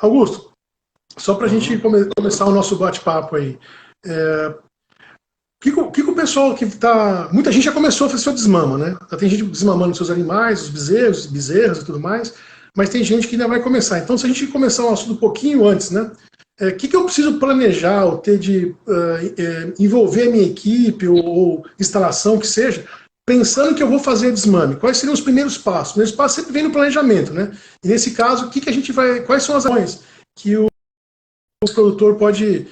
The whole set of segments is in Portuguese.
Augusto, só para a gente começar o nosso bate-papo aí. O pessoal que está... Muita gente já começou a fazer seu desmama, né? Tem gente desmamando seus animais, os bezerros, bezerras e tudo mais, mas tem gente que ainda vai começar. Então, se a gente começar um assunto um pouquinho antes, né? O que eu preciso planejar ou ter de envolver a minha equipe ou instalação, que seja, pensando que eu vou fazer desmame? Quais seriam os primeiros passos? Os primeiros passos sempre vem no planejamento, né? E nesse caso, o que a gente vai... Quais são as ações que o produtor pode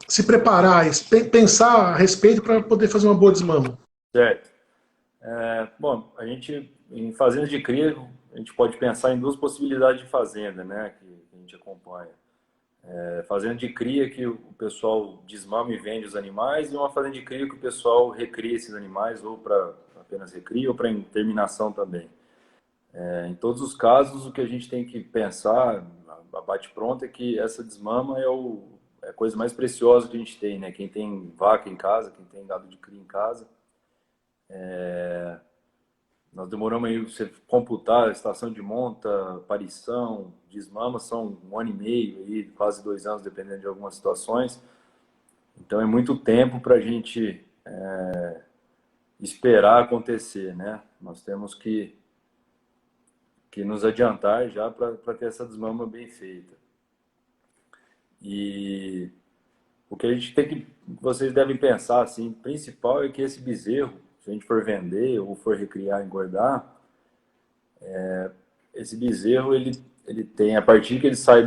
se preparar, pensar a respeito para poder fazer uma boa desmama? Certo. Bom, a gente, em fazendas de cria, a gente pode pensar em duas possibilidades de fazenda, né, que a gente acompanha. Fazenda de cria que o pessoal desmama e vende os animais, e uma fazenda de cria que o pessoal recria esses animais, ou para apenas recria, ou para terminação também. Em todos os casos, o que a gente tem que pensar, a bate-pronto, é que essa desmama é a coisa mais preciosa que a gente tem, né? Quem tem vaca em casa, quem tem gado de cria em casa. Nós demoramos aí, você computar a estação de monta, parição, desmama, são 1 ano e meio, aí, quase 2 anos, dependendo de algumas situações. Então é muito tempo para a gente esperar acontecer, né? Nós temos que nos adiantar já para ter essa desmama bem feita. E o que a gente tem que, vocês devem pensar, assim, principal é que esse bezerro, se a gente for vender ou for recriar, engordar, esse bezerro, ele tem, a partir que ele sai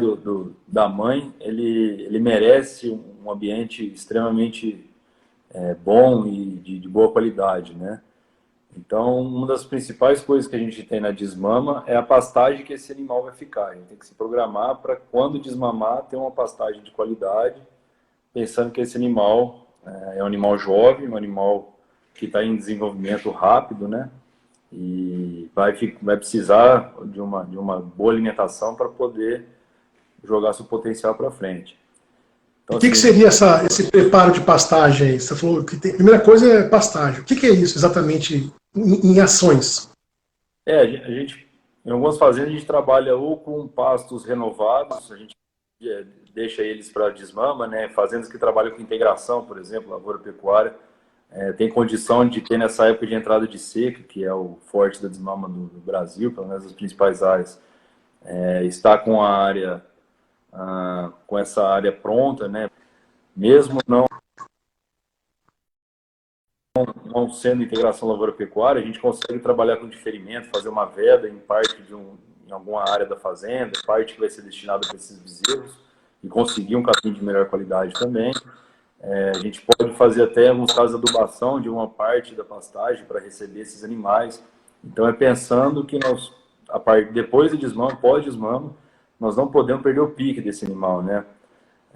da mãe, ele merece um ambiente extremamente bom e de boa qualidade, né? Então, uma das principais coisas que a gente tem na desmama é a pastagem que esse animal vai ficar. A gente tem que se programar para, quando desmamar, ter uma pastagem de qualidade, pensando que esse animal é um animal jovem, um animal que está em desenvolvimento rápido, né? E vai precisar de uma boa alimentação para poder jogar seu potencial para frente. Então, O que seria esse preparo de pastagem aí? Você falou que a primeira coisa é pastagem. O que é isso exatamente em ações? a gente, em algumas fazendas, a gente trabalha ou com pastos renovados, a gente deixa eles para desmama, né? Fazendas que trabalham com integração, por exemplo, lavoura-pecuária, tem condição de ter nessa época de entrada de seca, que é o forte da desmama do Brasil, pelo menos as principais áreas, está com a área, com essa área pronta, né? Mesmo não sendo integração lavoura-pecuária, a gente consegue trabalhar com diferimento, fazer uma veda em parte em alguma área da fazenda, parte que vai ser destinada para esses bezerros, e conseguir um capim de melhor qualidade também. A gente pode fazer até, em alguns casos, adubação de uma parte da pastagem para receber esses animais. Então, é pensando que nós, depois do desmame, pós-desmame, nós não podemos perder o pique desse animal, né?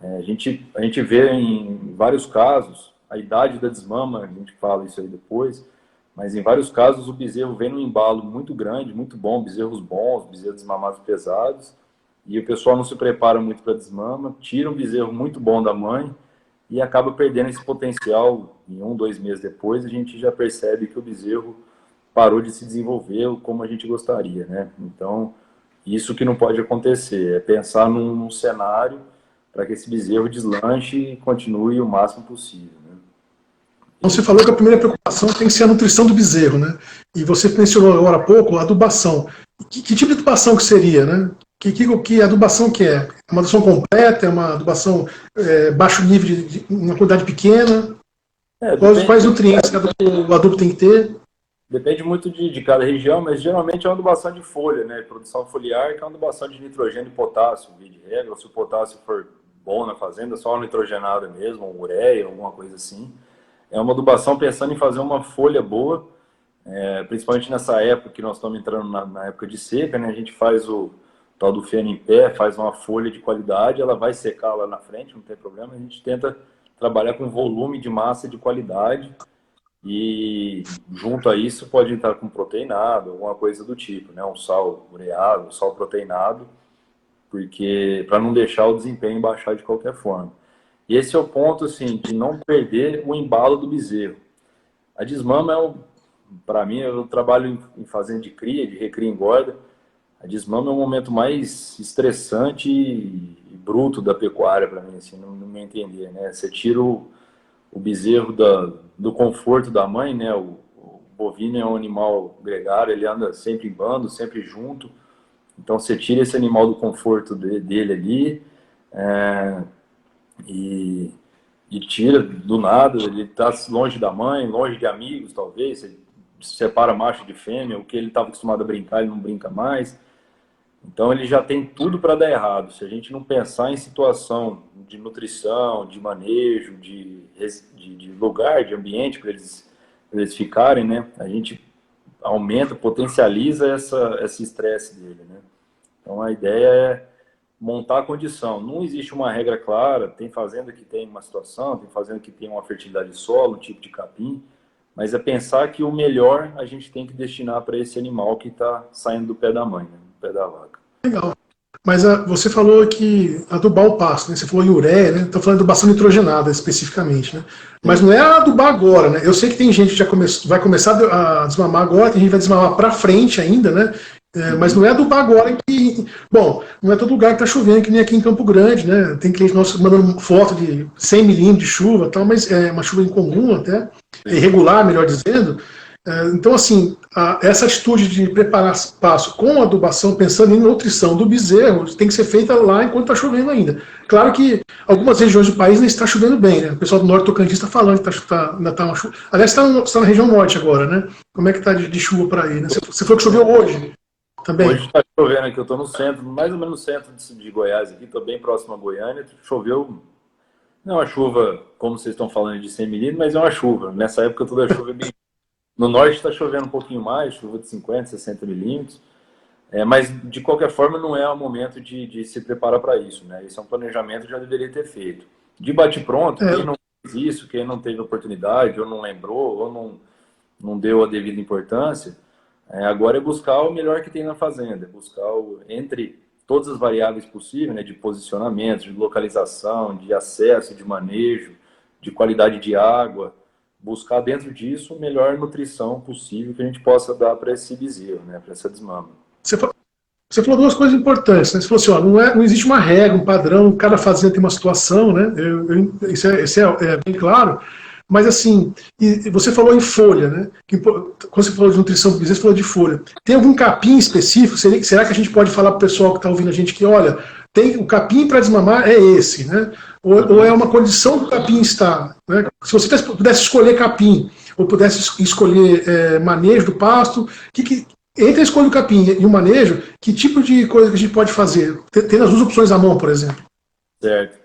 A gente vê em vários casos, a idade da desmama, a gente fala isso aí depois, mas em vários casos o bezerro vem num embalo muito grande, muito bom, bezerros bons, bezerros desmamados pesados, e o pessoal não se prepara muito para a desmama, tira um bezerro muito bom da mãe e acaba perdendo esse potencial. Em 1, 2 meses depois, a gente já percebe que o bezerro parou de se desenvolver como a gente gostaria, né? Então, isso que não pode acontecer, é pensar num cenário para que esse bezerro deslanche e continue o máximo possível, né? Então, você falou que a primeira preocupação tem que ser a nutrição do bezerro, né? E você mencionou agora há pouco a adubação. Que tipo de adubação que seria, né? Que adubação que é? É uma adubação completa? É uma adubação baixo nível, uma quantidade pequena? Quais nutrientes que o adubo tem que ter? Depende muito de cada região, mas geralmente é uma adubação de folha, né? Produção foliar, que é uma adubação de nitrogênio e potássio, via de regra. Se o potássio for bom na fazenda, só uma nitrogenada mesmo, uma ureia, alguma coisa assim. É uma adubação pensando em fazer uma folha boa, principalmente nessa época que nós estamos entrando na época de seca, né? A gente faz o tal do feno em pé, faz uma folha de qualidade, ela vai secar lá na frente, não tem problema. A gente tenta trabalhar com volume de massa de qualidade e junto a isso pode entrar com proteinado, alguma coisa do tipo, né? Um sal ureado, um sal proteinado, porque para não deixar o desempenho baixar de qualquer forma. E esse é o ponto, assim, de não perder o embalo do bezerro. A desmama para mim, eu trabalho em fazenda de cria, de recria e engorda. A desmama é o momento mais estressante e bruto da pecuária para mim, assim, no meu entender, né? Você tira o bezerro do conforto da mãe, né? O bovino é um animal gregário, ele anda sempre em bando, sempre junto. Então você tira esse animal do conforto dele ali e tira do nada, ele está longe da mãe, longe de amigos, talvez, você separa macho de fêmea, o que ele estava acostumado a brincar, ele não brinca mais. Então ele já tem tudo para dar errado. Se a gente não pensar em situação de nutrição, de manejo, de lugar, de ambiente para eles ficarem, né? A gente aumenta, potencializa esse estresse dele, né? Então a ideia é montar a condição. Não existe uma regra clara, tem fazenda que tem uma situação, tem fazenda que tem uma fertilidade de solo, um tipo de capim, mas é pensar que o melhor a gente tem que destinar para esse animal que está saindo do pé da mãe, né? Do pé da vaca. Legal. Mas você falou que adubar o pasto, né? Você falou em ureia, né? Estou falando de adubação nitrogenada especificamente, né? Mas não é adubar agora, né? Eu sei que tem gente que já vai começar a desmamar agora, tem gente que vai desmamar para frente ainda, né? Mas não é adubar agora que... Bom, não é todo lugar que está chovendo, que nem aqui em Campo Grande, né? Tem cliente nosso mandando foto de 100 milímetros de chuva, tal, mas é uma chuva incomum até, irregular, melhor dizendo. Então, assim, essa atitude de preparar pasto com adubação, pensando em nutrição do bezerro, tem que ser feita lá enquanto está chovendo ainda. Claro que algumas regiões do país ainda está chovendo bem, né? O pessoal do Norte Tocantins está falando que ainda está uma chuva. Aliás, está na região norte agora, né? Como é que está de chuva para aí, né? Você falou que choveu hoje também. Hoje está chovendo aqui, eu estou no centro, mais ou menos no centro de Goiás aqui, estou bem próximo a Goiânia, choveu, não é uma chuva, como vocês estão falando, de 100 milímetros, mas é uma chuva. Nessa época toda a chuva é bem... No norte está chovendo um pouquinho mais, chuva de 50, 60 milímetros, mas de qualquer forma não é o momento de se preparar para isso, né? Isso é um planejamento que já deveria ter feito. De bate-pronto, quem não fez isso, quem não teve oportunidade, ou não lembrou, ou não deu a devida importância, agora é buscar o melhor que tem na fazenda, buscar entre todas as variáveis possíveis, né, de posicionamento, de localização, de acesso, de manejo, de qualidade de água, buscar dentro disso a melhor nutrição possível que a gente possa dar para esse bezerro, né, para essa desmama. Você falou duas coisas importantes, né? Você falou assim, ó, não existe uma regra, um padrão, cada fazenda tem uma situação, né? Isso é bem claro. Mas assim, você falou em folha, né? Quando você falou de nutrição do bezerro, você falou de folha. Tem algum capim específico? Será que a gente pode falar para o pessoal que está ouvindo a gente que, olha, tem o capim para desmamar é esse, né? Ou é uma condição do capim estar, né? Se você pudesse escolher capim, ou pudesse escolher manejo do pasto, entre a escolha do capim e o manejo, que tipo de coisa que a gente pode fazer? Tendo as duas opções à mão, por exemplo. Certo.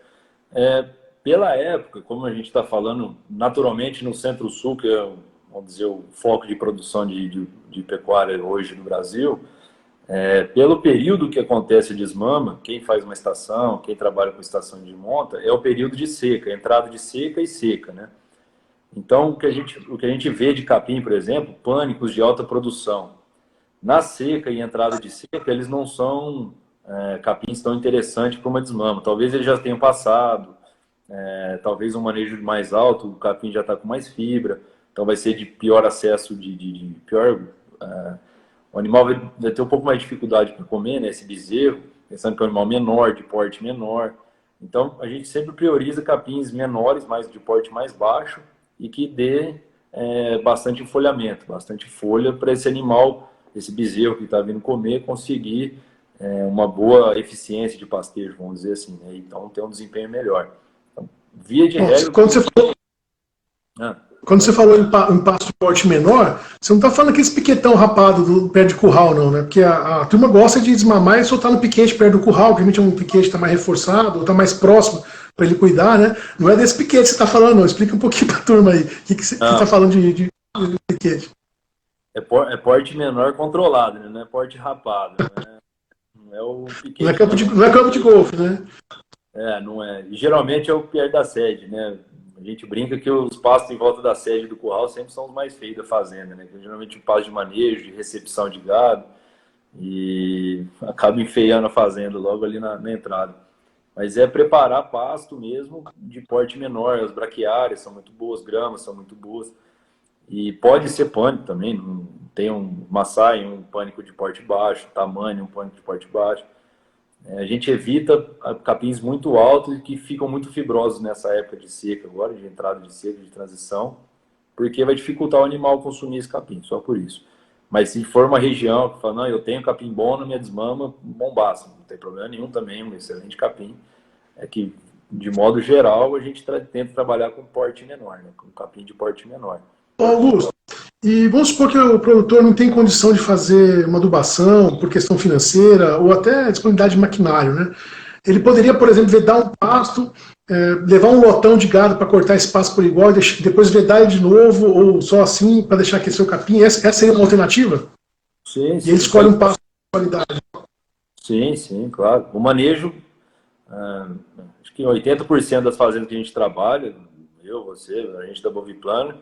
Pela época, como a gente está falando, naturalmente no Centro-Sul, que é, vamos dizer, o foco de produção de pecuária hoje no Brasil, pelo período que acontece a desmama, quem faz uma estação, quem trabalha com estação de monta, é o período de seca, entrada de seca e seca, né? Então, o que a gente vê de capim, por exemplo, pânicos de alta produção. Na seca e entrada de seca, eles não são capins tão interessantes para uma desmama. Talvez eles já tenham passado, talvez um manejo mais alto, o capim já está com mais fibra, então vai ser de pior acesso, o animal vai ter um pouco mais de dificuldade para comer, né, esse bezerro, pensando que é um animal menor, de porte menor. Então, a gente sempre prioriza capins menores, mais de porte mais baixo, e que dê bastante enfolhamento, bastante folha para esse animal, esse bezerro que está vindo comer, conseguir uma boa eficiência de pastejo, vamos dizer assim, né? Então ter um desempenho melhor. Então, via de regra... Quando você falou em pasto de porte menor, você não está falando aquele piquetão rapado do pé de curral, não, né? Porque a turma gosta de desmamar e soltar no piquete perto do curral, que a gente é um piquete que está mais reforçado, ou está mais próximo para ele cuidar, né? Não é desse piquete que você está falando, não. Explica um pouquinho para a turma aí. O que você está falando de piquete? É porte menor controlado, né? Não é porte rapado, né? Não é o piquete. Não é campo de golfe, né? Não é. E, geralmente é o perto da sede, né? A gente brinca que os pastos em volta da sede do curral sempre são os mais feios da fazenda, né? Geralmente o pasto de manejo, de recepção de gado, e acaba enfeiando a fazenda logo ali na entrada. Mas é preparar pasto mesmo de porte menor. As braquiárias são muito boas, gramas são muito boas. E pode ser pânico também, tem um Maasai, um pânico de porte baixo, tamanho, um pânico de porte baixo. A gente evita capins muito altos e que ficam muito fibrosos nessa época de seca agora, de entrada de seca, de transição, porque vai dificultar o animal consumir esse capim, só por isso. Mas se for uma região que fala, não, eu tenho capim bom na minha desmama, bombaço, não tem problema nenhum também, um excelente capim. É que, de modo geral, a gente tenta trabalhar com porte menor, né, com capim de porte menor. Augusto, e vamos supor que o produtor não tem condição de fazer uma adubação por questão financeira ou até disponibilidade de maquinário, né? Ele poderia, por exemplo, vedar um pasto, levar um lotão de gado para cortar esse pasto por igual, depois vedar ele de novo, ou só assim para deixar aquecer o capim. Essa seria uma alternativa? Sim, e ele escolhe um pasto de qualidade. Sim, sim, claro. O manejo, acho que 80% das fazendas que a gente trabalha, eu, você, a gente da Boviplano,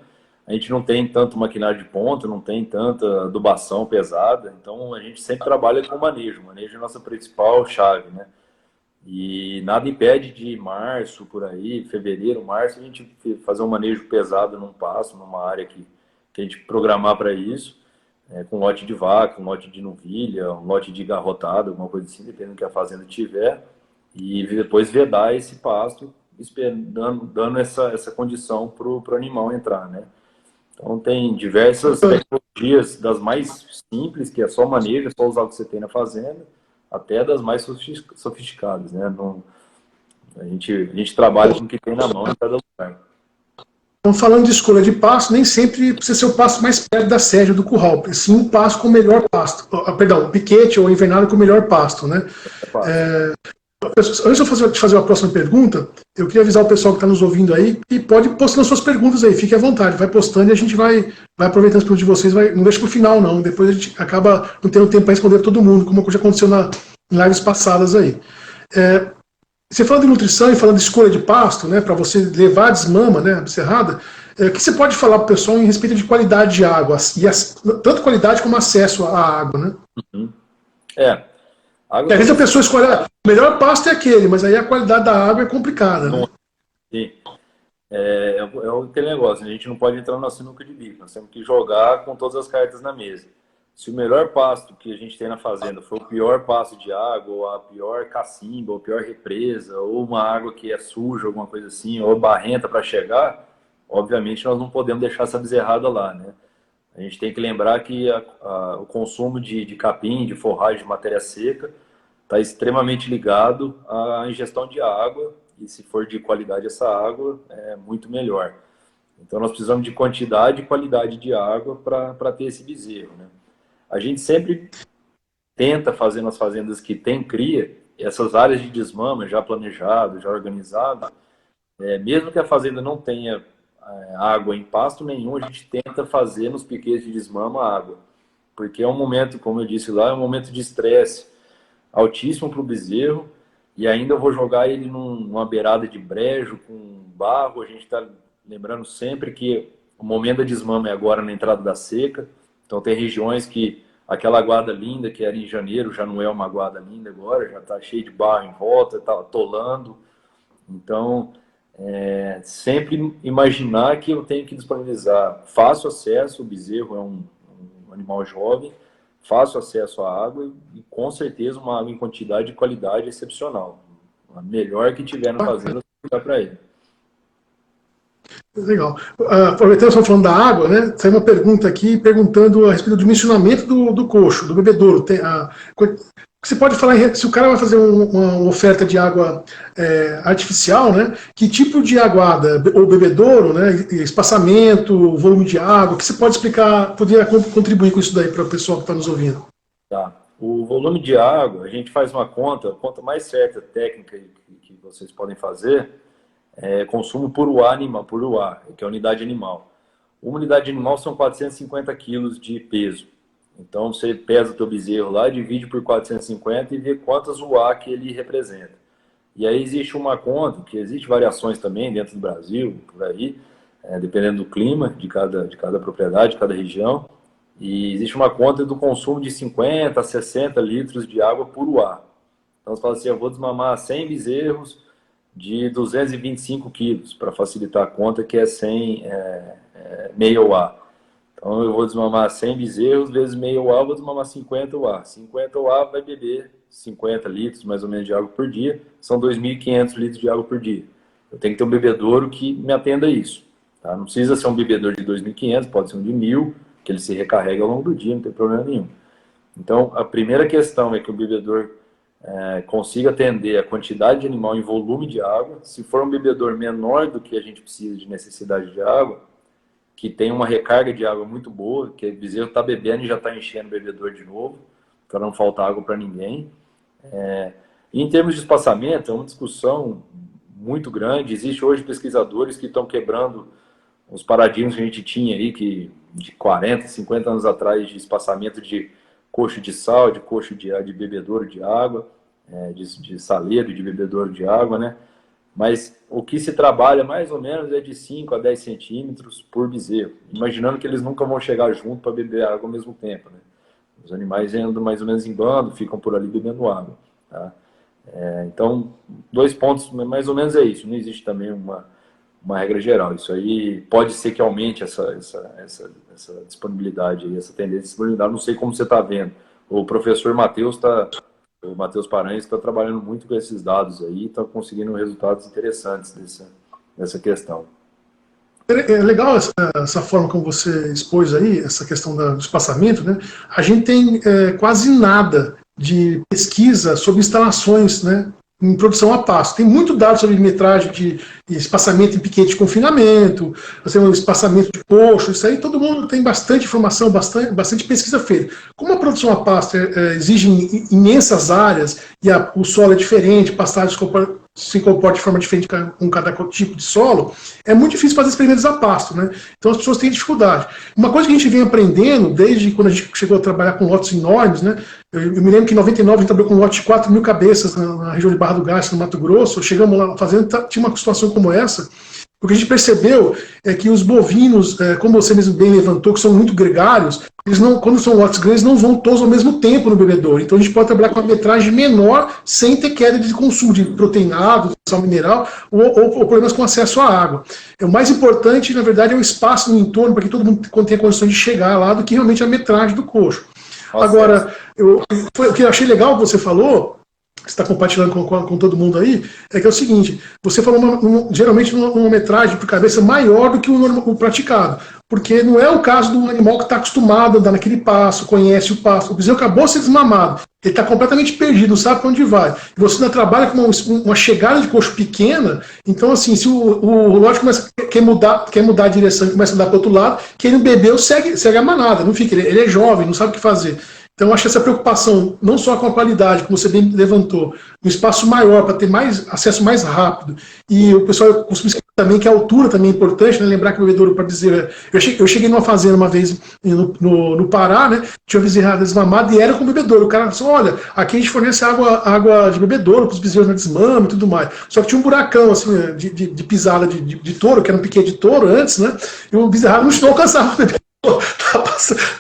a gente não tem tanto maquinário de ponta, não tem tanta adubação pesada, então a gente sempre trabalha com manejo. O manejo é a nossa principal chave, né? E nada impede de março, por aí, fevereiro, março, a gente fazer um manejo pesado num pasto, numa área que a gente programar para isso, com lote de vaca, um lote de novilha, um lote de garrotada, alguma coisa assim, dependendo do que a fazenda tiver, e depois vedar esse pasto, dando essa condição para o animal entrar, né? Então tem diversas tecnologias, das mais simples, que é só manejo, é só usar o que você tem na fazenda, até das mais sofisticadas, né? A gente trabalha com o que tem na mão em cada lugar. Então, falando de escolha de pasto, nem sempre precisa ser o pasto mais perto da sede do curral, sim um pasto com o melhor pasto, perdão, piquete ou invernada com o melhor pasto, né? Antes de eu te fazer a próxima pergunta, eu queria avisar o pessoal que está nos ouvindo aí e pode postar suas perguntas aí, fique à vontade, vai postando e a gente vai aproveitando as perguntas de vocês, não deixa para o final não, depois a gente acaba não tendo tempo para responder todo mundo, como já aconteceu em lives passadas aí. Você falando de nutrição e falando de escolha de pasto, né, para você levar a desmama, né, a becerrada, o que você pode falar para o pessoal em respeito de qualidade de água, tanto qualidade como acesso à água, né? Uhum. Às vezes a pessoa escolhe, o melhor pasto é aquele, mas aí a qualidade da água é complicada, né? Sim. É aquele negócio, a gente não pode entrar na sinuca de bico, nós temos que jogar com todas as cartas na mesa. Se o melhor pasto que a gente tem na fazenda for o pior pasto de água, ou a pior cacimba, ou a pior represa, ou uma água que é suja, alguma coisa assim, ou barrenta para chegar, obviamente nós não podemos deixar essa bezerrada lá, né? A gente tem que lembrar que o consumo de capim, de forragem, de matéria seca, está extremamente ligado à ingestão de água, e se for de qualidade essa água, é muito melhor. Então nós precisamos de quantidade e qualidade de água para ter esse bezerro, né? A gente sempre tenta fazer nas fazendas que tem cria, essas áreas de desmama já planejado, já organizado, mesmo que a fazenda não tenha água em pasto nenhum, a gente tenta fazer nos piquetes de desmama água. Porque é um momento, como eu disse lá, é um momento de estresse altíssimo para o bezerro, e ainda eu vou jogar ele numa beirada de brejo, com barro. A gente está lembrando sempre que o momento da desmama é agora na entrada da seca, então tem regiões que aquela aguada linda que era em janeiro já não é uma aguada linda agora, já está cheio de barro em volta, está atolando. Então, sempre imaginar que eu tenho que disponibilizar fácil acesso, o bezerro é um animal jovem, fácil acesso à água e com certeza uma água em quantidade e qualidade excepcional. A melhor que tiver na fazenda, dá para ele. Legal. Aproveitando que falando da água, né? Saiu uma pergunta aqui perguntando a respeito do dimensionamento do coxo, do bebedouro. Você pode falar, se o cara vai fazer uma oferta de água artificial, né? Que tipo de aguada, ou bebedouro, né? Espaçamento, volume de água, que você pode explicar, poderia contribuir com isso daí para o pessoal que está nos ouvindo? Tá. O volume de água, a gente faz uma conta, a conta mais certa, técnica que vocês podem fazer, consumo por UA, que é a unidade animal. Uma unidade animal são 450 quilos de peso. Então, você pesa o teu bezerro lá, divide por 450 e vê quantas UA que ele representa. E aí existe uma conta, que existe variações também dentro do Brasil, por aí, dependendo do clima de cada propriedade, de cada região. E existe uma conta do consumo de 50 a 60 litros de água por UA. Então, você fala assim, eu vou desmamar 100 bezerros de 225 quilos, para facilitar a conta, que é 100 meia UA. Então eu vou desmamar 100 bezerros vezes meio UA, vou desmamar 50 UA. 50 UA vai beber 50 litros mais ou menos de água por dia, são 2.500 litros de água por dia. Eu tenho que ter um bebedouro que me atenda a isso. Tá? Não precisa ser um bebedouro de 2.500, pode ser um de 1.000, que ele se recarrega ao longo do dia, não tem problema nenhum. Então, a primeira questão é que o bebedouro consiga atender a quantidade de animal em volume de água. Se for um bebedouro menor do que a gente precisa de necessidade de água, que tem uma recarga de água muito boa, que o bezerro está bebendo e já está enchendo o bebedouro de novo, para não faltar água para ninguém. E em termos de espaçamento, é uma discussão muito grande. Existe hoje pesquisadores que estão quebrando os paradigmas que a gente tinha aí, que de 40, 50 anos atrás, de espaçamento de coxo de sal, de coxo de bebedouro de água, de saleiro, de bebedouro de água, né? Mas o que se trabalha mais ou menos é de 5 a 10 centímetros por bezerro, imaginando que eles nunca vão chegar junto para beber água ao mesmo tempo, né? Os animais andam mais ou menos em bando, ficam por ali bebendo água, tá? Então, 2 pontos, mais ou menos é isso. Não existe também uma regra geral. Isso aí pode ser que aumente essa disponibilidade, aí, essa tendência de disponibilidade. Não sei como você está vendo. O professor Matheus Paranhos está trabalhando muito com esses dados aí, está conseguindo resultados interessantes dessa questão. É legal essa forma como você expôs aí, essa questão do espaçamento, né? A gente tem quase nada de pesquisa sobre instalações, né, em produção a pasto. Tem muito dado sobre metragem de espaçamento em piquete de confinamento, espaçamento de coxo, isso aí todo mundo tem bastante informação, bastante pesquisa feita. Como a produção a pasto exige imensas áreas e o solo é diferente, pastagem se comporta de forma diferente com cada tipo de solo, é muito difícil fazer experimentos a pasto, né? Então as pessoas têm dificuldade. Uma coisa que a gente vem aprendendo, desde quando a gente chegou a trabalhar com lotes enormes, né? Eu me lembro que em 99 a gente trabalhou com um lote de 4.000 cabeças na região de Barra do Garça, no Mato Grosso. Chegamos lá fazendo, tinha uma situação como essa. O que a gente percebeu é que os bovinos, como você mesmo bem levantou, que são muito gregários, eles não, quando são lotes grandes, não vão todos ao mesmo tempo no bebedouro. Então a gente pode trabalhar com uma metragem menor, sem ter queda de consumo de proteinado, sal mineral, ou problemas com acesso à água. O mais importante, na verdade, é o espaço no entorno, para que todo mundo tenha condições de chegar lá, do que realmente a metragem do coxo. Nossa. Agora, o que eu achei legal que você falou, que você está compartilhando com todo mundo aí, é que é o seguinte: você falou geralmente uma metragem por cabeça maior do que o praticado, porque não é o caso do animal que está acostumado a andar naquele passo, conhece o passo. O bezerro acabou de ser desmamado, ele está completamente perdido, não sabe para onde vai. E você ainda trabalha com uma chegada de coxo pequena, então assim, se o lote quer mudar a direção e começa a andar para o outro lado, quem não bebeu segue a manada, não fica, ele é jovem, não sabe o que fazer. Então, eu acho essa preocupação, não só com a qualidade, como você bem levantou, um espaço maior, para ter acesso mais rápido. E o pessoal costuma esquecer também que a altura também é importante, né? Lembrar que o bebedouro, para dizer... Eu cheguei numa fazenda uma vez no Pará, né? Tinha uma bezerrada desmamada e era com bebedouro. O cara falou: olha, aqui a gente fornece água de bebedouro para os bezerros na desmama e tudo mais. Só que tinha um buracão assim, de pisada de touro, que era um piquete de touro antes, né? E o bezerrado não alcançava o bebedouro.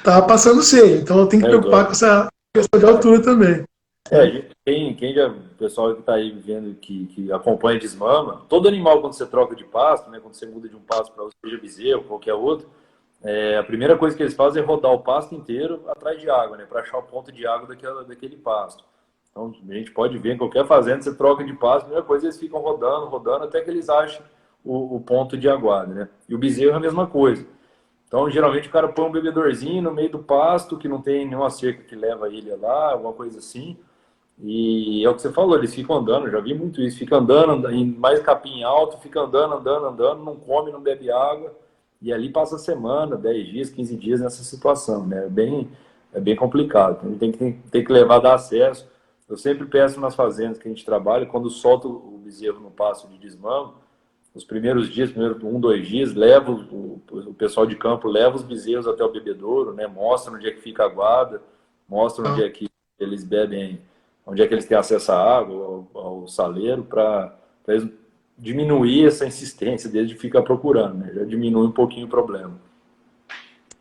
Tava passando seio, então eu tenho que preocupar com essa questão de altura também. O pessoal que está aí vendo, que acompanha desmama, todo animal, quando você troca de pasto, né, quando você muda de um pasto para outro, seja bezerro, qualquer outro, a primeira coisa que eles fazem é rodar o pasto inteiro atrás de água, né, para achar o ponto de água daquele pasto. Então a gente pode ver em qualquer fazenda, você troca de pasto, a primeira coisa eles ficam rodando até que eles achem o ponto de aguada, né? E o bezerro é a mesma coisa. Então, geralmente, o cara põe um bebedorzinho no meio do pasto, que não tem nenhuma cerca que leva ele lá, alguma coisa assim. E é o que você falou, eles ficam andando, já vi muito isso. Fica andando, em mais capim alto, fica andando, não come, não bebe água. E ali passa a semana, 10 dias, 15 dias nessa situação, né? É bem complicado. Então, a gente tem que levar a dar acesso. Eu sempre peço nas fazendas que a gente trabalha, quando solta o bezerro no pasto de desmame, os primeiros dias, 1, 2 dias, o pessoal de campo leva os bezerros até o bebedouro, né? Mostra onde é que fica a guarda, mostra onde é que eles bebem, onde é que eles têm acesso à água, ao saleiro, para eles diminuir essa insistência deles de ficar procurando, né? Já diminui um pouquinho o problema.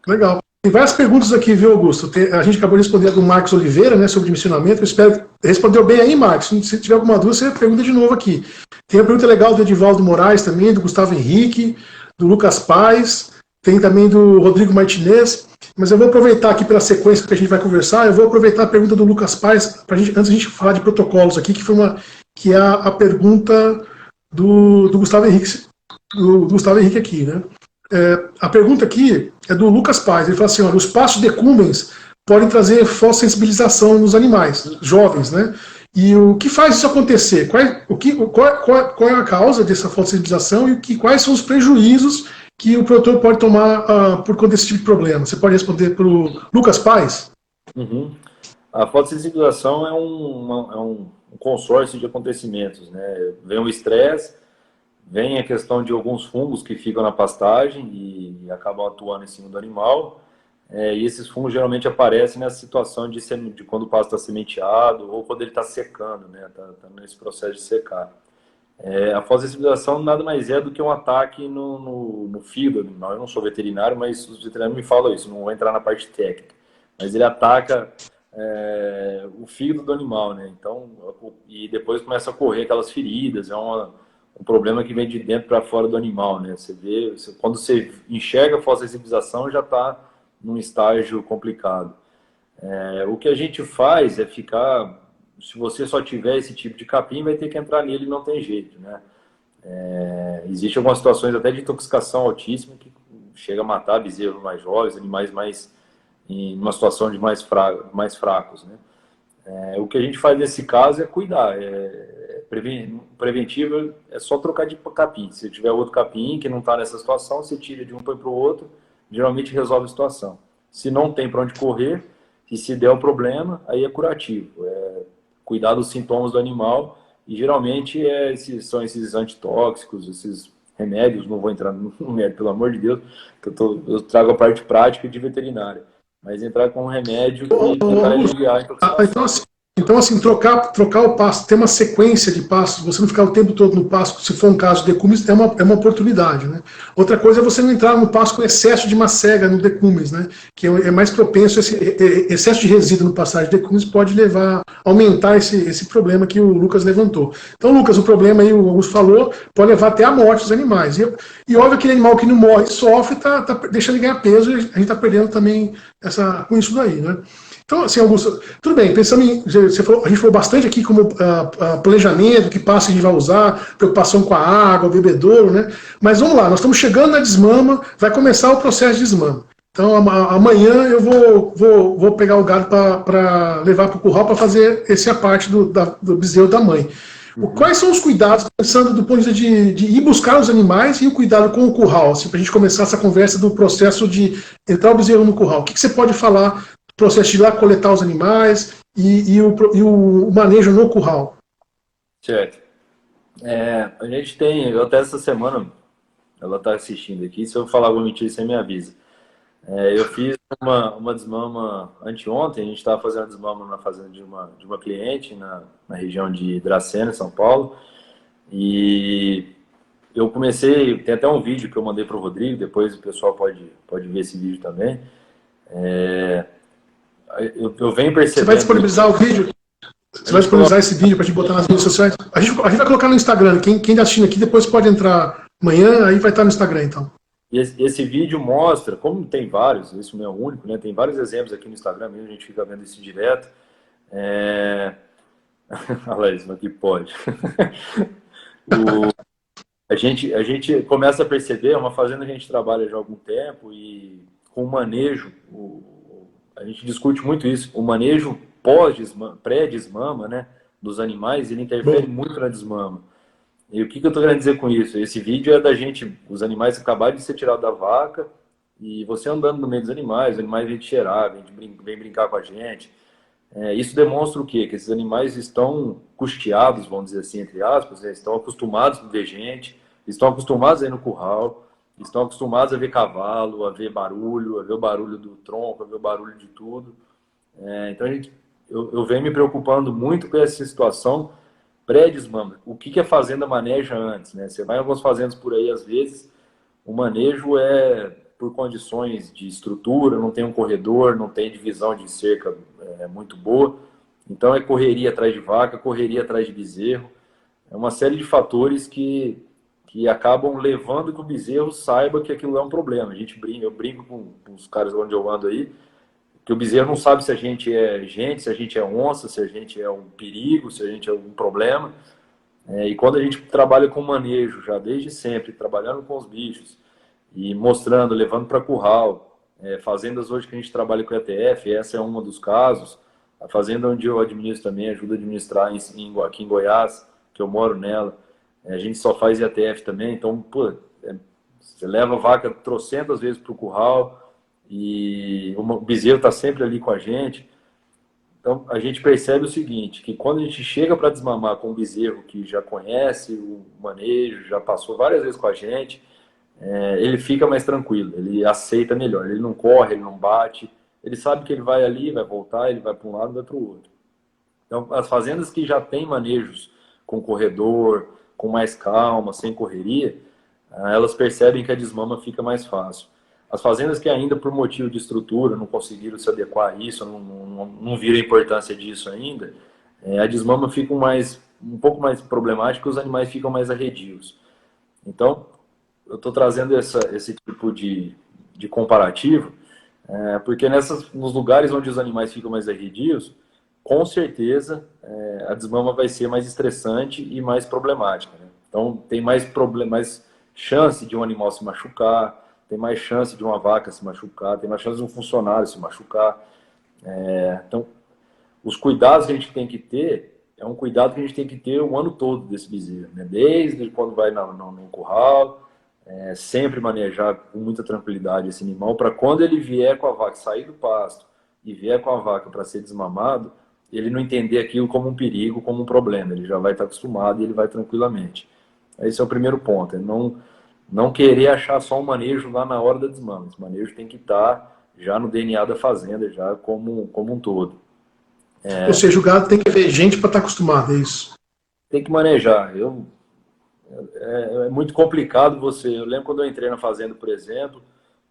Legal. Tem várias perguntas aqui, viu, Augusto? A gente acabou de responder a do Marcos Oliveira, né, sobre dimensionamento. Eu espero que respondeu bem aí, Marcos. Se tiver alguma dúvida, você pergunta de novo aqui. Tem uma pergunta legal do Edivaldo Moraes também, do Gustavo Henrique, do Lucas Paz. tem também do Rodrigo Martinez, mas eu vou aproveitar aqui pela sequência que a gente vai conversar, eu vou aproveitar a pergunta do Lucas Paes, antes a gente falar de protocolos aqui, que é a pergunta do Gustavo Henrique, do Gustavo Henrique aqui, né? A pergunta aqui é do Lucas Paes, ele fala assim, olha, os passos decúmbens podem trazer fossensibilização nos animais, jovens, né? E o que faz isso acontecer? Qual é a causa dessa fossensibilização e quais são os prejuízos que o produtor pode tomar por conta desse tipo de problema? Você pode responder para o Lucas Paes? Uhum. A fotossensibilização é um consórcio de acontecimentos, né? Vem o estresse, vem a questão de alguns fungos que ficam na pastagem e acabam atuando em cima do animal. E esses fungos geralmente aparecem nessa situação de quando o pasto está sementeado ou quando ele está secando, né? Tá nesse processo de secar. A fotossensibilização nada mais é do que um ataque no fígado do animal. Eu não sou veterinário, mas os veterinários me falam isso, não vou entrar na parte técnica. Mas ele ataca o fígado do animal, né? Então, e depois começa a correr aquelas feridas, um problema que vem de dentro para fora do animal, né? Você vê, quando você enxerga a fotossensibilização, já está num estágio complicado. O que a gente faz é ficar... Se você só tiver esse tipo de capim, vai ter que entrar nele e não tem jeito, né? Existem algumas situações até de intoxicação altíssima que chega a matar bezerros mais jovens, animais em uma situação de mais fracos, né? O que a gente faz nesse caso é cuidar. Preventivo é só trocar de capim. Se tiver outro capim que não está nessa situação, você tira de um põe para o outro, geralmente resolve a situação. Se não tem para onde correr, e se der o problema, aí é curativo. Cuidar dos sintomas do animal, e geralmente são esses antitóxicos, esses remédios, não vou entrar no remédio, pelo amor de Deus, que eu trago a parte prática de veterinária, mas entrar com um remédio e tentar aliviar a intoxicação. Então, assim, trocar o pasto, ter uma sequência de pastos, você não ficar o tempo todo no pasto, se for um caso de decúmenes, é uma oportunidade, né? Outra coisa é você não entrar no pasto com excesso de macega no decúmenes, né? Que é mais propenso, esse excesso de resíduo no pastagem de decúmenes pode aumentar esse problema que o Lucas levantou. Então, Lucas, o problema aí, o Augusto falou, pode levar até a morte dos animais. E óbvio, aquele animal que não morre, sofre, tá deixando de ganhar peso, e a gente está perdendo também com isso daí, né? Então, assim, Augusto, tudo bem, pensando a gente falou bastante aqui como planejamento, que passo a gente vai usar, preocupação com a água, o bebedouro, né? Mas vamos lá, nós estamos chegando na desmama, vai começar o processo de desmama. Então, amanhã eu vou pegar o gado para levar para o curral para fazer essa parte do bezerro da mãe. Quais são os cuidados, pensando do ponto de vista de ir buscar os animais e o cuidado com o curral, assim, para a gente começar essa conversa do processo de entrar o bezerro no curral? O que você pode falar do processo de ir lá coletar os animais e o manejo no curral? Certo. A gente tem, eu até essa semana, ela está assistindo aqui, se eu falar alguma mentira, você me avisa. Eu fiz uma desmama anteontem, a gente estava fazendo desmama na fazenda de uma cliente na região de Dracena, São Paulo, e eu comecei, tem até um vídeo que eu mandei para o Rodrigo, depois o pessoal pode ver esse vídeo também. Eu venho percebendo... Você vai disponibilizar o vídeo? Você vai disponibilizar esse vídeo para a gente botar nas redes sociais? A gente vai colocar no Instagram, quem está assistindo aqui depois pode entrar amanhã, aí vai estar no Instagram então. Esse vídeo mostra, como tem vários, isso não é o único, né? Tem vários exemplos aqui no Instagram mesmo, a gente fica vendo isso direto. Olha isso, mas que pode. A gente começa a perceber, é uma fazenda que a gente trabalha já há algum tempo, e com o manejo, a gente discute muito isso, o manejo pré-desmama, né, dos animais, ele interfere muito na desmama. E o que eu estou querendo dizer com isso? Esse vídeo é da gente, os animais acabaram de ser tirados da vaca, e você andando no meio dos animais, os animais vêm te cheirar, vêm brincar com a gente. Isso demonstra o quê? Que esses animais estão custeados, vamos dizer assim, entre aspas, né? Estão acostumados a ver gente, estão acostumados a ir no curral, estão acostumados a ver cavalo, a ver o barulho do tronco, a ver o barulho de tudo. Então eu venho me preocupando muito com essa situação pré-desmama. O que a fazenda maneja antes, né? Você vai em algumas fazendas por aí, às vezes, o manejo é por condições de estrutura, não tem um corredor, não tem divisão de cerca muito boa. Então correria atrás de vaca, correria atrás de bezerro. É uma série de fatores que que acabam levando que o bezerro saiba que aquilo é um problema. Eu brinco com os caras onde eu ando aí, que o bezerro não sabe se a gente é gente, se a gente é onça, se a gente é um perigo, se a gente é um problema. E quando a gente trabalha com manejo, já desde sempre, trabalhando com os bichos, e mostrando, levando para curral, fazendas hoje que a gente trabalha com ETF, essa é uma dos casos, a fazenda onde eu administro também, ajudo a administrar aqui em Goiás, que eu moro nela, a gente só faz ETF também, então, pô, você leva a vaca trocentas vezes para o curral, e o bezerro está sempre ali com a gente. Então, a gente percebe o seguinte, que quando a gente chega para desmamar com um bezerro que já conhece o manejo, já passou várias vezes com a gente, ele fica mais tranquilo, ele aceita melhor, ele não corre, ele não bate, ele sabe que ele vai ali, vai voltar, ele vai para um lado, vai para o outro. Então, as fazendas que já têm manejos com corredor, com mais calma, sem correria, elas percebem que a desmama fica mais fácil. As fazendas que ainda, por motivo de estrutura, não conseguiram se adequar a isso, não viram a importância disso ainda, a desmama fica um pouco mais problemática, os animais ficam mais arredios. Então, eu estou trazendo esse tipo de comparativo, porque nos lugares onde os animais ficam mais arredios, com certeza a desmama vai ser mais estressante e mais problemática, né? Então, tem mais chance de um animal se machucar, tem mais chance de uma vaca se machucar, tem mais chance de um funcionário se machucar. Então, os cuidados que a gente tem que ter, é um cuidado que a gente tem que ter o ano todo desse bezerro, né? Desde quando vai no curral, sempre manejar com muita tranquilidade esse animal, para quando ele vier com a vaca, sair do pasto e vier com a vaca para ser desmamado, ele não entender aquilo como um perigo, como um problema, ele já vai estar acostumado e ele vai tranquilamente. Esse é o primeiro ponto, é não querer achar só um manejo lá na hora da desmama. Esse manejo tem que estar já no DNA da fazenda, já como um todo. Ou seja, o gado tem que ver gente para estar acostumado, é isso? Tem que manejar. É muito complicado eu lembro quando eu entrei na fazenda, por exemplo,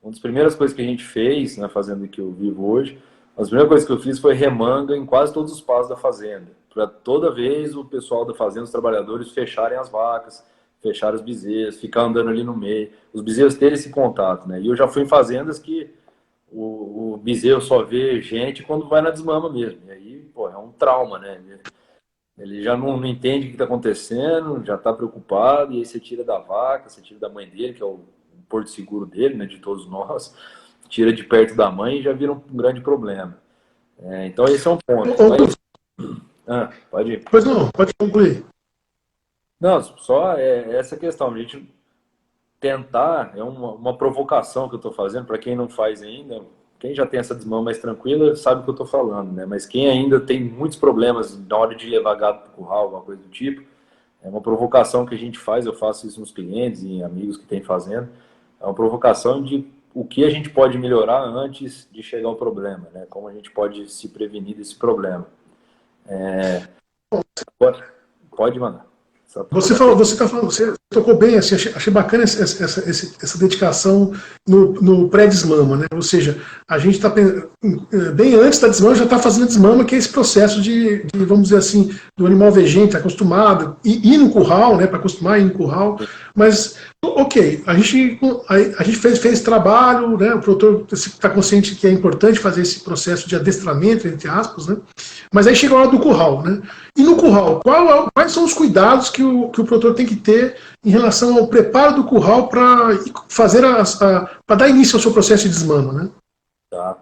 uma das primeiras coisas que a gente fez na fazenda que eu vivo hoje, as primeiras coisas que eu fiz foi remanga em quase todos os passos da fazenda, para toda vez o pessoal da fazenda, os trabalhadores, fecharem as vacas, fecharem os bezerros, ficar andando ali no meio, os bezerros terem esse contato, né? E eu já fui em fazendas que o bezerro só vê gente quando vai na desmama mesmo, e aí, pô, é um trauma, né? Ele já não entende o que está acontecendo, já está preocupado, e aí você tira da vaca, você tira da mãe dele, que é o porto seguro dele, né, de todos nós, tira de perto da mãe e já vira um grande problema. Então esse é um ponto. Pode ir. Pois não, pode concluir. Não, só essa questão, a gente tentar, é uma provocação que eu estou fazendo, para quem não faz ainda, quem já tem essa desmama mais tranquila sabe o que eu estou falando, né? Mas quem ainda tem muitos problemas na hora de levar gado para o curral, alguma coisa do tipo, é uma provocação que a gente faz, eu faço isso nos clientes e em amigos que têm fazenda, é uma provocação de o que a gente pode melhorar antes de chegar ao problema, né? Como a gente pode se prevenir desse problema. Pode mandar. Você tocou bem, assim, achei bacana essa dedicação no pré-desmama, né? Ou seja, a gente está bem antes da desmama, já está fazendo a desmama, que é esse processo de, vamos dizer assim, do animal vegente acostumado, ir no curral, né? Para acostumar a ir no curral, mas ok, a gente fez trabalho, né? O produtor está consciente que é importante fazer esse processo de adestramento, entre aspas, né? Mas aí chega a hora do curral, né? E no curral, quais são os cuidados que o produtor tem que ter em relação ao preparo do curral para dar início ao seu processo de desmama, né? Tá.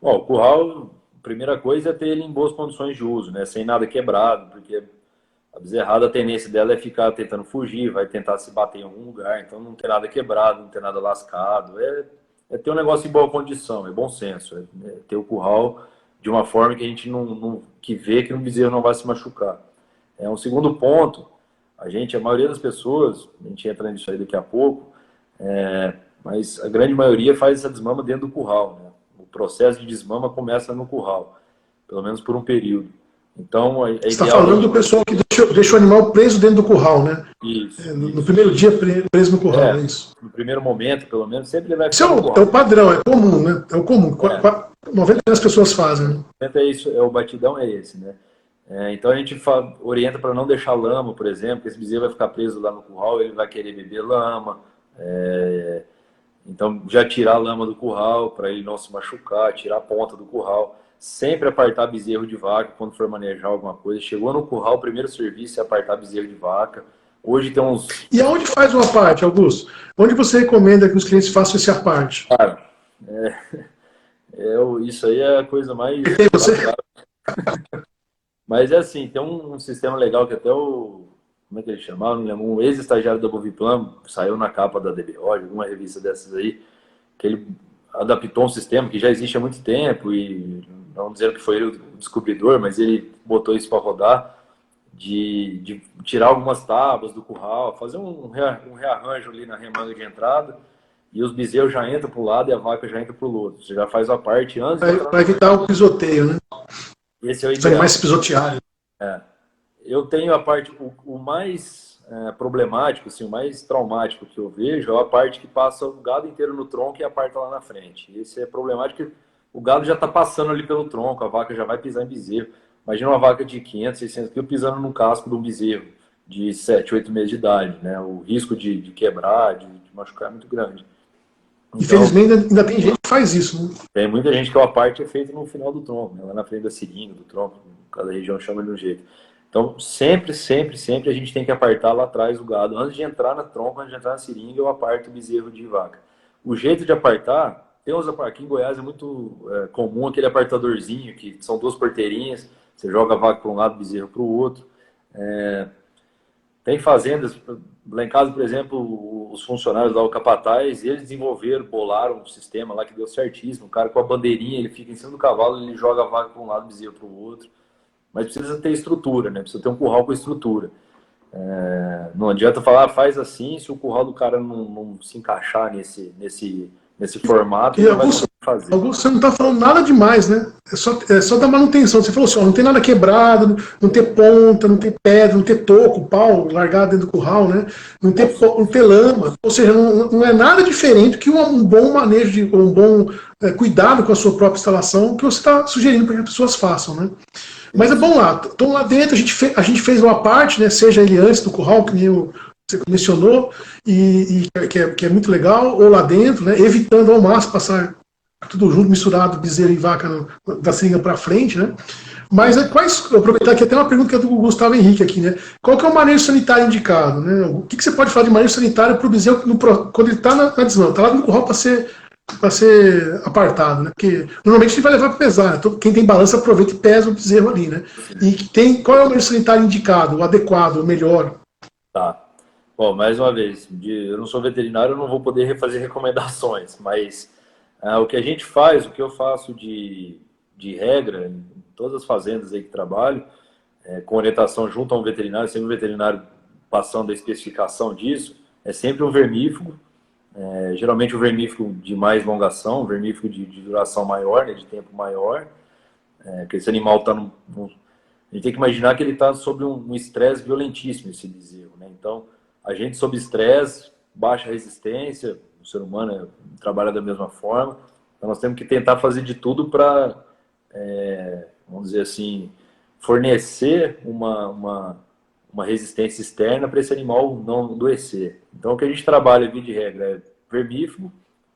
Bom, o curral, a primeira coisa é ter ele em boas condições de uso, né? Sem nada quebrado, porque a bezerrada, a tendência dela é ficar tentando fugir, vai tentar se bater em algum lugar, então não ter nada quebrado, não ter nada lascado, é ter um negócio em boa condição, é bom senso, é ter o curral de uma forma que a gente que vê que o bezerro não vai se machucar. Um segundo ponto, a maioria das pessoas, a gente entra nisso aí daqui a pouco, mas a grande maioria faz essa desmama dentro do curral, né? O processo de desmama começa no curral, pelo menos por um período. Então, você está falando do pessoal que deixa o animal preso dentro do curral, né? Isso. No primeiro dia preso no curral, é isso. No primeiro momento, pelo menos, sempre ele vai ficar no curral. É o padrão, é comum, né? É o comum. 90% das pessoas fazem. Né? É isso, o batidão é esse, né? Então a gente orienta para não deixar lama, por exemplo, porque esse bezerro vai ficar preso lá no curral, ele vai querer beber lama. Então já tirar a lama do curral para ele não se machucar, tirar a ponta do curral. Sempre apartar bezerro de vaca quando for manejar alguma coisa. Chegou no curral, o primeiro serviço é apartar bezerro de vaca. Hoje tem uns... E aonde faz uma parte, Augusto? Onde você recomenda que os clientes façam esse aparte? Cara, isso aí é a coisa mais... Mas é assim, tem um sistema legal que até o... Como é que ele chamava? Não lembro. Um ex-estagiário da Boviplan saiu na capa da DBO, alguma revista dessas aí, que ele adaptou um sistema que já existe há muito tempo, e não dizendo que foi ele o descobridor, mas ele botou isso para rodar, de tirar algumas tábuas do curral, fazer um rearranjo ali na remanga de entrada, e os bezerros já entram para o lado e a vaca já entra para o outro. Você já faz a parte antes... Para evitar o pisoteio, né? Esse é o ideal. Os animais se pisotearem. Eu tenho a parte, o mais problemático, assim, o mais traumático que eu vejo é a parte que passa o gado inteiro no tronco e a parte lá na frente. Esse é problemático porque o gado já está passando ali pelo tronco, a vaca já vai pisar em bezerro. Imagina uma vaca de 500, 600 quilos pisando no casco de um bezerro de 7, 8 meses de idade, né? O risco de quebrar, de machucar é muito grande. Então, infelizmente ainda tem gente que faz isso, né? Tem muita gente que a parte é feita no final do tronco, né? Lá na frente da seringa, do tronco, cada região chama de um jeito. Então, sempre a gente tem que apartar lá atrás o gado. Antes de entrar na tronco, antes de entrar na seringa, eu aparto o bezerro de vaca. O jeito de apartar, aqui em Goiás é muito comum aquele apartadorzinho, que são 2 porteirinhas, você joga a vaca para um lado, o bezerro para o outro. Tem fazendas, lá em casa, por exemplo, os funcionários lá, o capataz, eles desenvolveram, bolaram um sistema lá que deu certíssimo. O cara com a bandeirinha, ele fica em cima do cavalo, ele joga a vaca para um lado, o bezerro para o outro. Mas precisa ter estrutura, né? Precisa ter um curral com estrutura. Não adianta falar, faz assim, se o curral do cara não se encaixar nesse formato, ele não vai conseguir fazer. Augusto, você não está falando nada demais, né? É só da manutenção. Você falou assim, ó, não tem nada quebrado, não ter ponta, não ter pedra, não ter toco, pau largado dentro do curral, né? Não ter lama. Ou seja, não é nada diferente que um bom manejo, um bom cuidado com a sua própria instalação que você está sugerindo para que as pessoas façam, né? Mas é bom lá. Então lá dentro a gente fez uma parte, né? Seja ele antes do curral, que nem você mencionou, que é muito legal, ou lá dentro, né? Evitando ao máximo passar tudo junto, misturado, bezerro e vaca da seringa para frente, né? Mas aproveitar aqui até uma pergunta que é do Gustavo Henrique aqui, né? Qual que é o manejo sanitário indicado, né? O que você pode falar de manejo sanitário para o bezerro quando ele está na desmama, está lá no curral para ser apartado, né? Porque normalmente ele vai levar para pesar, né? Então, quem tem balança aproveita e pesa o bezerro ali, né? E qual é o manejo sanitário indicado, o adequado, o melhor? Tá. Bom, mais uma vez, eu não sou veterinário, eu não vou poder fazer recomendações, mas o que a gente faz, o que eu faço de regra em todas as fazendas aí que trabalho, com orientação junto a um veterinário, sempre um veterinário passando a especificação disso, é sempre um vermífugo, geralmente um vermífugo de mais longação, um vermífugo de duração maior, né, de tempo maior, que esse animal está a gente tem que imaginar que ele está sob um estresse violentíssimo, esse bezerro, né? Então, a gente sob estresse, baixa resistência, o ser humano trabalha da mesma forma, então nós temos que tentar fazer de tudo para, vamos dizer assim, fornecer uma resistência externa para esse animal não adoecer. Então, o que a gente trabalha, via de regra, é vermífugo,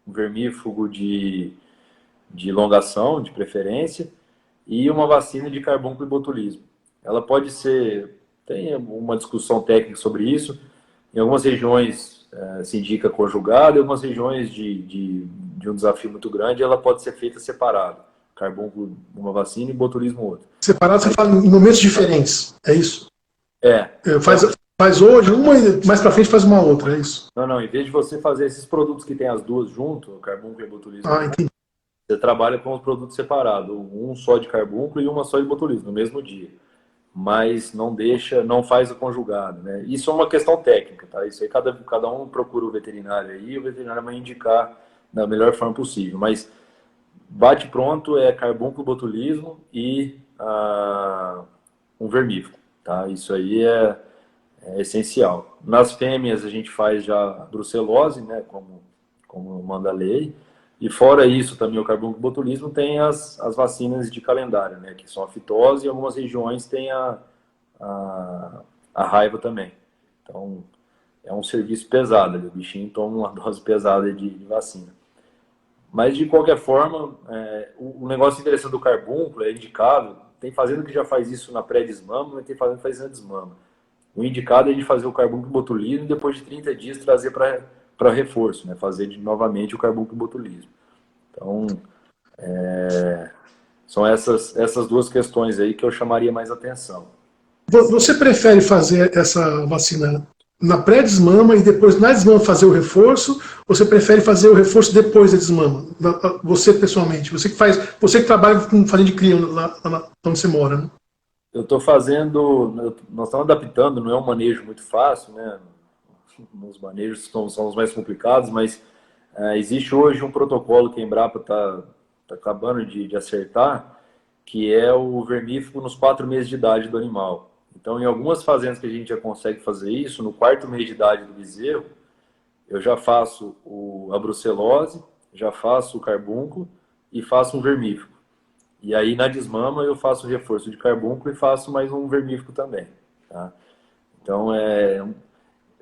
um vermífugo de longação, de preferência, e uma vacina de carbúnculo e botulismo. Ela pode ser, tem uma discussão técnica sobre isso, em algumas regiões se indica conjugado, em algumas regiões de um desafio muito grande, ela pode ser feita separada. Carbúnculo uma vacina e botulismo outra. Separado, você fala em momentos diferentes, é isso? Faz hoje uma e mais para frente faz uma outra, é isso? Não, em vez de você fazer esses produtos que tem as duas junto, o carbúnculo e botulismo, entendi. você trabalha com os produtos separados, um só de carbúnculo e uma só de botulismo, no mesmo dia. Mas não faz o conjugado, né? Isso é uma questão técnica, tá? Isso aí cada um procura o veterinário aí, e o veterinário vai indicar da melhor forma possível. Mas bate pronto é carbúnculo, botulismo e um vermífugo, tá? Isso aí é essencial. Nas fêmeas a gente faz já a brucelose, né? Como manda a lei. E fora isso, também o carbúnculo-botulismo tem as vacinas de calendário, né? Que são a fitose, e algumas regiões tem a raiva também. Então, é um serviço pesado ali. O bichinho toma uma dose pesada de vacina. Mas, de qualquer forma, o negócio interessante do carbúnculo é indicado. Tem fazenda que já faz isso na pré-desmama, mas tem fazenda que faz na desmama. O indicado é de fazer o carbúnculo-botulismo e depois de 30 dias trazer para reforço, né? Fazer novamente o carbúnculo-botulismo. Então, são essas duas questões aí que eu chamaria mais atenção. Você prefere fazer essa vacina na pré-desmama e depois na desmama fazer o reforço? Ou você prefere fazer o reforço depois da desmama? Você pessoalmente, você que trabalha com farinha de cria lá onde você mora, né? Eu estou fazendo, nós estamos adaptando, não é um manejo muito fácil, né? Os manejos são os mais complicados, mas existe hoje um protocolo que a Embrapa está acabando de acertar, que é o vermífugo nos 4 meses de idade do animal. Então, em algumas fazendas que a gente já consegue fazer isso, no 4º mês de idade do bezerro, eu já faço a brucelose, já faço o carbúnculo e faço um vermífugo. E aí, na desmama, eu faço reforço de carbúnculo e faço mais um vermífugo também. Tá? Então,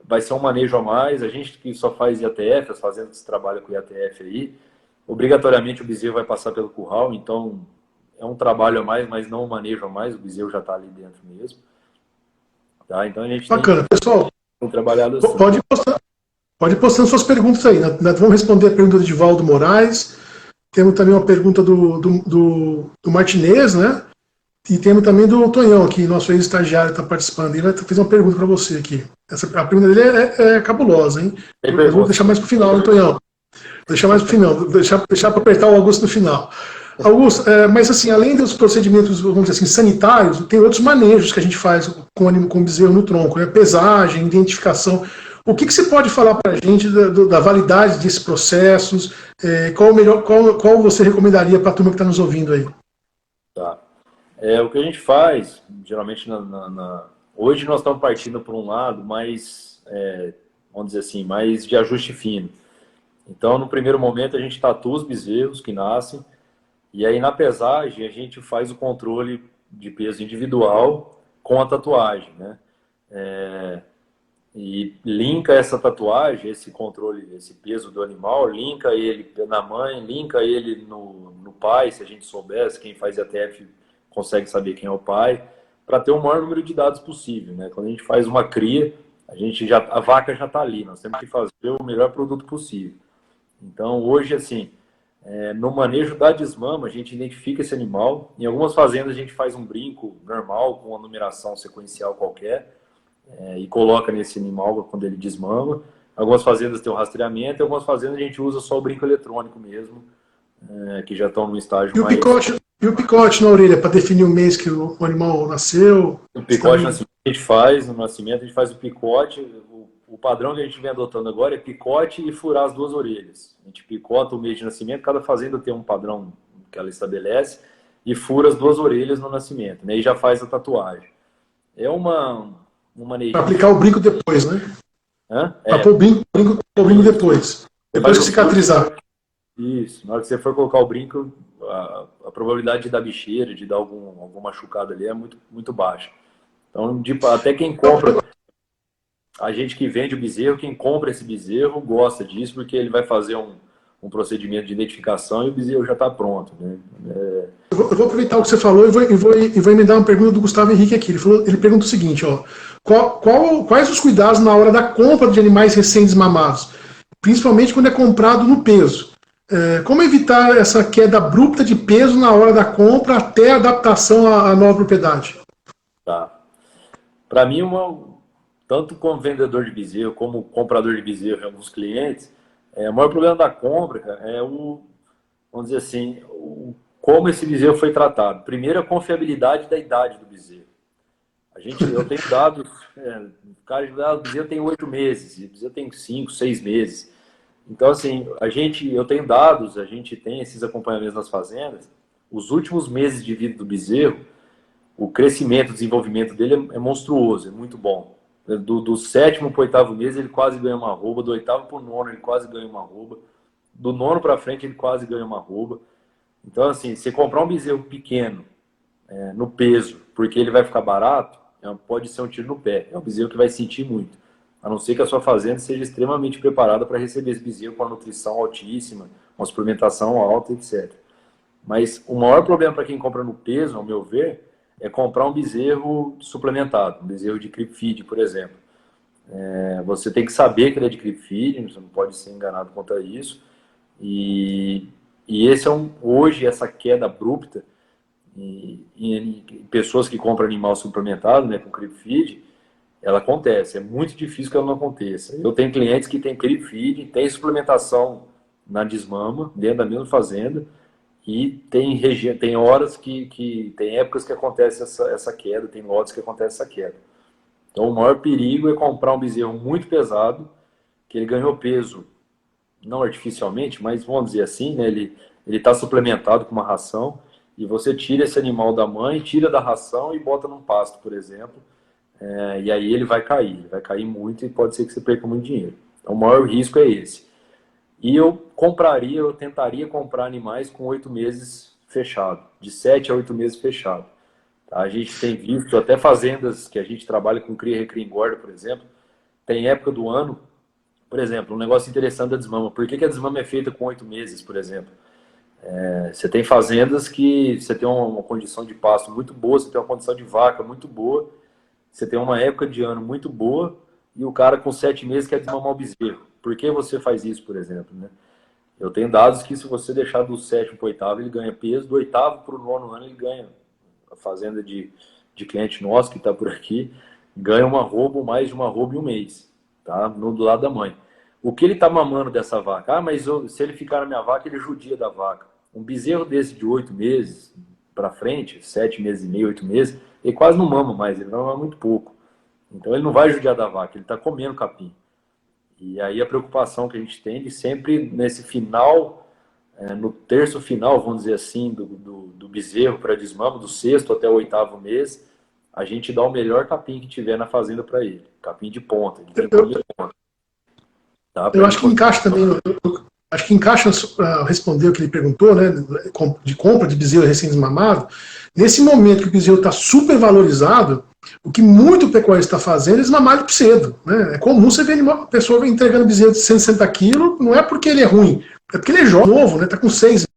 vai ser um manejo a mais. A gente que só faz IATF, as fazendas que trabalham com IATF aí, obrigatoriamente o bezerro vai passar pelo curral, então é um trabalho a mais, mas não um manejo a mais, o bezerro já está ali dentro mesmo. Tá? Então a gente Bacana, pessoal. tem trabalhado assim. Pode postando suas perguntas aí. Nós vamos responder a pergunta de Divaldo Moraes. Temos também uma pergunta do Martinez, né? E temos também do Tonhão aqui, nosso ex-estagiário está participando. Ele fez uma pergunta para você aqui. A pergunta dele é cabulosa, hein? Eu vou deixar mais para o final, hein, Tonhão? Vou deixar mais para o final, deixar para apertar o Augusto no final. Augusto, mas assim, além dos procedimentos, vamos dizer assim, sanitários, tem outros manejos que a gente faz com o bezerro no tronco, né? Pesagem, identificação. O que você pode falar para a gente da validade desses processos? Qual você recomendaria para a turma que está nos ouvindo aí? Tá. O que a gente faz, geralmente, hoje nós estamos partindo por um lado mais, vamos dizer assim, mais de ajuste fino. Então, no primeiro momento, a gente tatua os bezerros que nascem, e aí na pesagem a gente faz o controle de peso individual com a tatuagem, né? E linka essa tatuagem, esse controle, esse peso do animal, linka ele na mãe, linka ele no pai, se a gente soubesse, quem faz IATF consegue saber quem é o pai, para ter o maior número de dados possível, né? Quando a gente faz uma cria, a vaca já está ali, nós temos que fazer o melhor produto possível. Então, hoje, assim, no manejo da desmama, a gente identifica esse animal. Em algumas fazendas, a gente faz um brinco normal, com uma numeração sequencial qualquer, e coloca nesse animal quando ele desmama. Algumas fazendas têm o rastreamento, e algumas fazendas a gente usa só o brinco eletrônico mesmo, que já estão no estágio mais... E o picote na orelha, para definir o mês que o animal nasceu? O picote a gente faz, no nascimento, a gente faz o picote. O padrão que a gente vem adotando agora é picote e furar as 2 orelhas. A gente picota o mês de nascimento, cada fazenda tem um padrão que ela estabelece, e fura as 2 orelhas no nascimento, né? E já faz a tatuagem. É uma maneira... Para aplicar o brinco depois, né? Para pôr o brinco depois. Depois que cicatrizar. Isso. Na hora que você for colocar o brinco, a probabilidade de dar bicheira, de dar algum machucado ali é muito, muito baixa. Então, até quem compra... A gente que vende o bezerro, quem compra esse bezerro, gosta disso, porque ele vai fazer um procedimento de identificação e o bezerro já está pronto, né? Eu vou aproveitar o que você falou e vou emendar uma pergunta do Gustavo Henrique aqui. Ele pergunta o seguinte, ó, quais os cuidados na hora da compra de animais recém-desmamados, principalmente quando é comprado no peso? Como evitar essa queda abrupta de peso na hora da compra até a adaptação à nova propriedade? Tá. Para mim, tanto como vendedor de bezerro, como comprador de bezerro em alguns clientes, o maior problema da compra, cara, vamos dizer assim, como esse bezerro foi tratado. Primeiro, a confiabilidade da idade do bezerro. Eu tenho dados, o bezerro tem 8 meses, o bezerro tem 5, 6 meses. Então, assim, eu tenho dados, a gente tem esses acompanhamentos nas fazendas, os últimos meses de vida do bezerro, o crescimento, o desenvolvimento dele é monstruoso, é muito bom. Do 7º para o 8º mês, ele quase ganha uma arroba. Do 8º para o 9º, ele quase ganha uma arroba. Do 9º para frente ele quase ganha uma arroba. Então, assim, você comprar um bezerro pequeno no peso, porque ele vai ficar barato, pode ser um tiro no pé. É um bezerro que vai sentir muito. A não ser que a sua fazenda seja extremamente preparada para receber esse bezerro com uma nutrição altíssima, uma suplementação alta, etc. Mas o maior problema para quem compra no peso, ao meu ver, é comprar um bezerro suplementado, um bezerro de creep feed, por exemplo. Você tem que saber que ele é de creep feed, você não pode ser enganado quanto a isso. E esse hoje, essa queda abrupta em pessoas que compram animal suplementado, né, com creep feed, ela acontece. É muito difícil que ela não aconteça. Eu tenho clientes que têm creep feed, tem suplementação na desmama, dentro da mesma fazenda, e tem horas tem épocas que acontece essa queda, tem lotes que acontece essa queda. Então o maior perigo é comprar um bezerro muito pesado, que ele ganhou peso, não artificialmente, mas vamos dizer assim, né, ele está suplementado com uma ração, e você tira esse animal da mãe, tira da ração e bota num pasto, por exemplo, e aí ele vai cair muito e pode ser que você perca muito dinheiro. Então o maior risco é esse. E eu tentaria comprar animais com 8 meses fechado, de 7 a 8 meses fechado. Tá? A gente tem visto até fazendas que a gente trabalha com cria, recria, engorda, por exemplo, tem época do ano, por exemplo, um negócio interessante da desmama. Por que a desmama é feita com 8 meses, por exemplo? Você tem fazendas que você tem uma condição de pasto muito boa, você tem uma condição de vaca muito boa, você tem uma época de ano muito boa, e o cara com 7 meses quer desmamar o bezerro. Por que você faz isso, por exemplo? Né? Eu tenho dados que se você deixar do 7º para o 8º, ele ganha peso, do 8º para o 9º ano ele ganha. A fazenda de cliente nosso que está por aqui, ganha mais de uma arroba em um mês, tá? Do lado da mãe. O que ele está mamando dessa vaca? Mas se ele ficar na minha vaca, ele judia da vaca. Um bezerro desse de 8 meses para frente, 7 meses e meio, 8 meses, ele quase não mama mais, ele vai mamar muito pouco. Então ele não vai judiar da vaca, ele está comendo capim. E aí a preocupação que a gente tem de sempre nesse final, no terço final, vamos dizer assim, do bezerro para desmama, do 6º até o 8º mês, a gente dá o melhor capim que tiver na fazenda para ele. Capim de ponta, de ponta. Tá? Eu acho que encaixa também, acho que encaixa para responder o que ele perguntou, né, de compra de bezerro recém-desmamado. Nesse momento que o bezerro está super valorizado, o que muito pecuarista está fazendo é desmamar ele cedo. Né? É comum você ver uma pessoa entregando bezerro de 160 quilos, não é porque ele é ruim, é porque ele é jovem, novo, né? Está com 6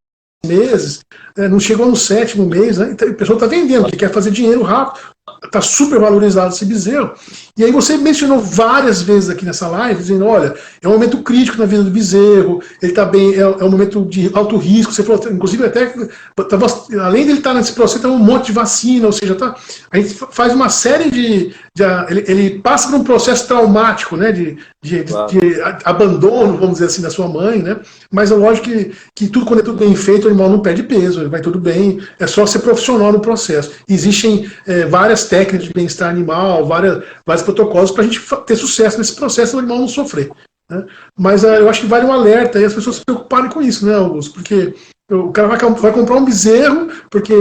meses, não chegou no 7º mês, né? Então, a pessoa está vendendo, que quer fazer dinheiro rápido, está super valorizado esse bezerro. E aí você mencionou várias vezes aqui nessa live, dizendo, olha, é um momento crítico na vida do bezerro, ele está bem, é um momento de alto risco, você falou, inclusive até, além dele estar nesse processo, tem um monte de vacina, ou seja, a gente faz uma série ele passa por um processo traumático, né, de abandono, vamos dizer assim, da sua mãe, né, mas é lógico que tudo, quando é tudo bem feito, o animal não perde peso, ele vai tudo bem, é só ser profissional no processo. Existem várias técnicas de bem-estar animal, vários protocolos para a gente ter sucesso nesse processo e o animal não sofrer. Né? Mas eu acho que vale um alerta e as pessoas se preocuparem com isso, né, Augusto? Porque o cara vai comprar um bezerro porque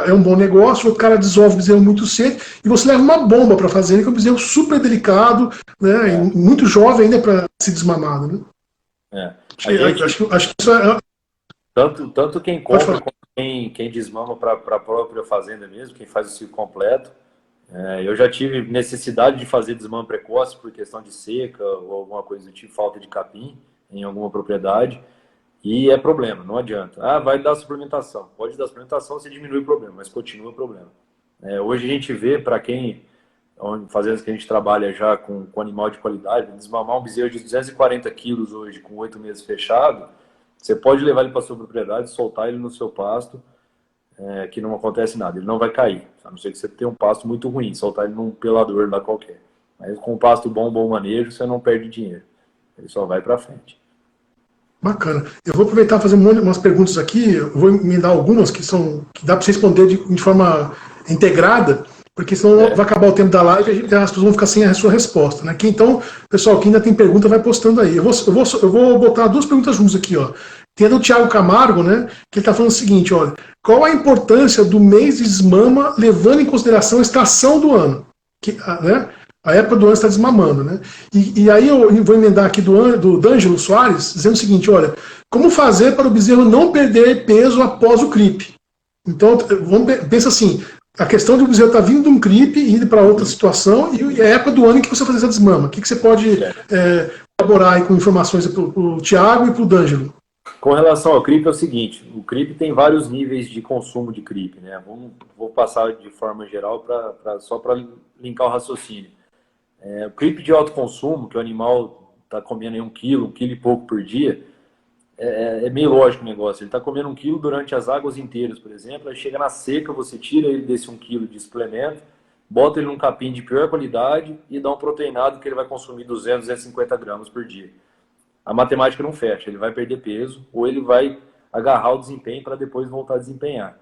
é um bom negócio, o cara dissolve o bezerro muito cedo e você leva uma bomba para fazer, que é um bezerro super delicado, né, e muito jovem ainda para ser desmamado. Né? Acho que isso é... Tanto quem compra como quem desmama para a própria fazenda mesmo, quem faz o ciclo completo. Eu já tive necessidade de fazer desmame precoce por questão de seca ou alguma coisa do tipo, falta de capim em alguma propriedade, e é problema, não adianta. Vai dar suplementação. Pode dar suplementação, você diminui o problema, mas continua o problema. Hoje a gente vê, para quem, fazendas que a gente trabalha já com animal de qualidade, desmamar um bezerro de 240 quilos hoje, com 8 meses fechado, você pode levar ele para a sua propriedade, soltar ele no seu pasto, que não acontece nada, ele não vai cair, a não ser que você tenha um pasto muito ruim, soltar ele num pelador lá qualquer. Mas com um pasto bom manejo, você não perde dinheiro, ele só vai para frente. Bacana. Eu vou aproveitar e fazer umas perguntas aqui, eu vou emendar algumas que dá para você responder de forma integrada, porque senão vai acabar o tempo da live e as pessoas vão ficar sem a sua resposta. Né? Então, pessoal, quem ainda tem pergunta, vai postando aí. Eu vou botar 2 perguntas juntas aqui. Ó. Tem a do Thiago Camargo, né, que ele está falando o seguinte, olha, qual a importância do mês de desmama levando em consideração a estação do ano? Né? A época do ano está desmamando. Né? E aí eu vou emendar aqui do D'Angelo Soares, dizendo o seguinte, olha, como fazer para o bezerro não perder peso após o CRIP? Então, pensa assim, a questão de o bezerro estar vindo de um CRIP e indo para outra situação e a época do ano em que você vai fazer essa desmama. O que você pode elaborar aí com informações para o Thiago e para o D'Angelo? Com relação ao CRIP é o seguinte, o CRIP tem vários níveis de consumo de CRIP, né? Vou passar de forma geral só para linkar o raciocínio. O CRIP de alto consumo, que o animal está comendo aí 1 quilo e pouco por dia, é meio lógico o negócio. Ele está comendo 1 quilo durante as águas inteiras, por exemplo, aí chega na seca, você tira ele desse 1 quilo de suplemento, bota ele num capim de pior qualidade e dá um proteinado que ele vai consumir 200, 250 gramas por dia. A matemática não fecha, ele vai perder peso ou ele vai agarrar o desempenho para depois voltar a desempenhar.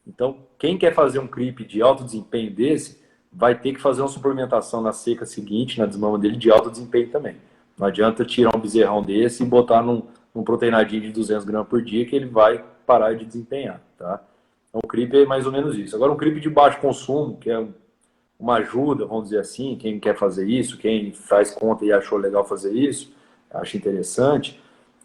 Então, quem quer fazer um CRIP de alto desempenho desse, vai ter que fazer uma suplementação na seca seguinte, na desmama dele, de alto desempenho também. Não adianta tirar um bezerrão desse e botar num proteinadinho de 200 gramas por dia que ele vai parar de desempenhar, tá? Então, o CRIP é mais ou menos isso. Agora, um CRIP de baixo consumo, que é uma ajuda, vamos dizer assim, quem quer fazer isso, quem faz conta e achou legal fazer isso, acha interessante,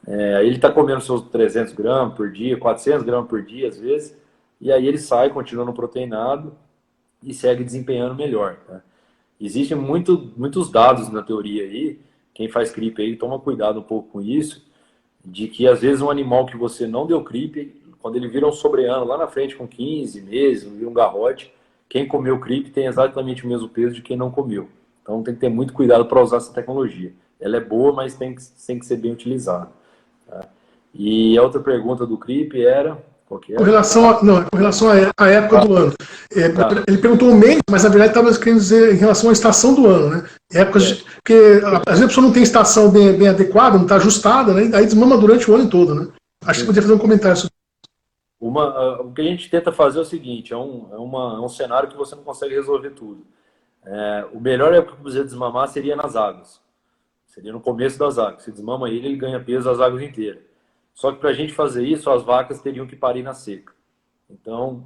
ele está comendo seus 300 gramas por dia, 400 gramas por dia, às vezes, e aí ele sai, continua no proteinado e segue desempenhando melhor. Tá? Existem muitos dados na teoria aí, quem faz CRIP aí toma cuidado um pouco com isso, de que às vezes um animal que você não deu CRIP, quando ele vira um sobreano lá na frente com 15 meses, vira um garrote, quem comeu CRIP tem exatamente o mesmo peso de quem não comeu. Então tem que ter muito cuidado para usar essa tecnologia. Ela é boa, mas tem que ser bem utilizada. Tá? E a outra pergunta do CRIP era... Com relação à época do ano. Ele perguntou o mês, mas na verdade estava querendo dizer em relação à estação do ano, né? Porque às vezes a pessoa não tem estação bem adequada, não está ajustada, né? Aí desmama durante o ano todo, né? Acho que você podia fazer um comentário sobre o que a gente tenta fazer é o seguinte, é um cenário que você não consegue resolver tudo. O melhor época para você desmamar seria nas águas. Seria no começo das águas. Se desmama ele ganha peso as águas inteiras. Só que para a gente fazer isso, as vacas teriam que parir na seca. Então,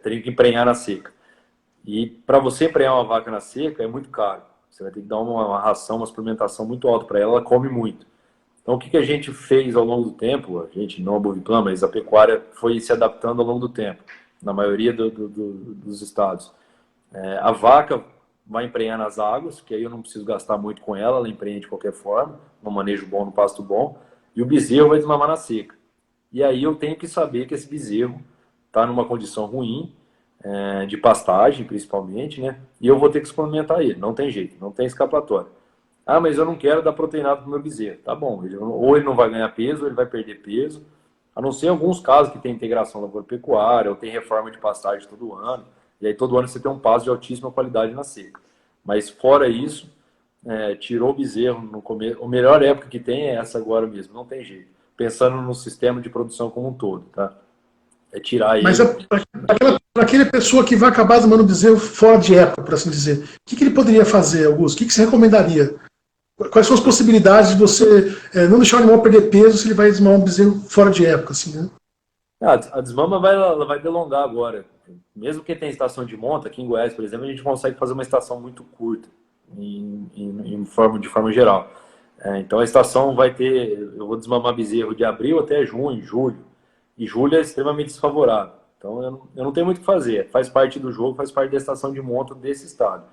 teriam que emprenhar na seca. E para você emprenhar uma vaca na seca é muito caro. Você vai ter que dar uma ração, uma suplementação muito alta para ela, ela come muito. Então, o que a gente fez ao longo do tempo, a gente, não a Boviplan, mas a pecuária foi se adaptando ao longo do tempo, na maioria dos estados. A vaca vai emprenhar nas águas, que aí eu não preciso gastar muito com ela, ela emprenha de qualquer forma, no manejo bom, no pasto bom, e o bezerro vai desmamar na seca. E aí eu tenho que saber que esse bezerro está numa condição ruim, de pastagem principalmente, né? E eu vou ter que suplementar ele, não tem jeito, não tem escapatória. Ah, mas eu não quero dar proteinado para o meu bezerro. Tá bom, ou ele não vai ganhar peso, ou ele vai perder peso, a não ser alguns casos que tem integração lavoura-pecuária, ou tem reforma de pastagem todo ano, e aí todo ano você tem um pasto de altíssima qualidade na seca. Mas fora isso, tirou o bezerro no começo. A melhor época que tem é essa agora mesmo, não tem jeito. Pensando no sistema de produção como um todo, tá? Tirar ele. Mas para aquela pessoa que vai acabar desmamando o bezerro fora de época, por assim dizer, o que ele poderia fazer, Augusto? O que você recomendaria? Quais são as possibilidades de você não deixar o animal perder peso se ele vai desmamar um bezerro fora de época, assim, né? A desmama vai delongar agora. Mesmo que tenha estação de monta, aqui em Goiás, por exemplo, a gente consegue fazer uma estação muito curta, de forma geral. Então a estação vai ter, eu vou desmamar bezerro de abril até junho, julho. E julho é extremamente desfavorável. Então eu não tenho muito o que fazer. Faz parte do jogo, faz parte da estação de monta desse estado.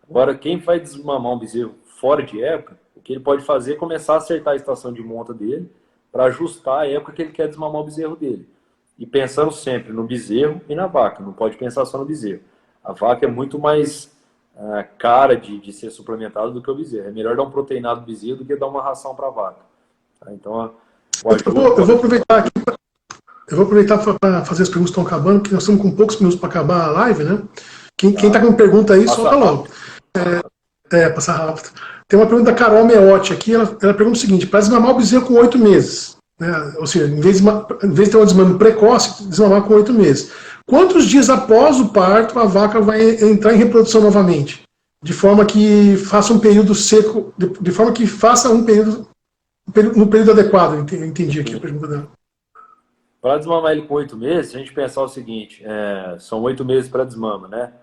Agora, quem vai desmamar um bezerro fora de época, o que ele pode fazer é começar a acertar a estação de monta dele para ajustar a época que ele quer desmamar o bezerro dele. E pensando sempre no bezerro e na vaca, não pode pensar só no bezerro. A vaca é muito mais cara de ser suplementada do que o bezerro. É melhor dar um proteinado do bezerro do que dar uma ração para a vaca. Tá? Então, eu vou aproveitar aqui para fazer as perguntas que estão acabando, porque nós estamos com poucos minutos para acabar a live, né? Quem está com pergunta aí, solta logo. Passar rápido. Tem uma pergunta da Carol Meotti aqui, ela pergunta o seguinte: para desmamar o bezerro com 8 meses, né? Ou seja, em vez de ter um desmame precoce, desmamar com 8 meses. Quantos dias após o parto a vaca vai entrar em reprodução novamente? De forma que faça um período seco, de forma que faça um período no período adequado. Eu entendi aqui a pergunta dela. Para desmamar ele com 8 meses, se a gente pensar o seguinte, são 8 meses para desmama, né?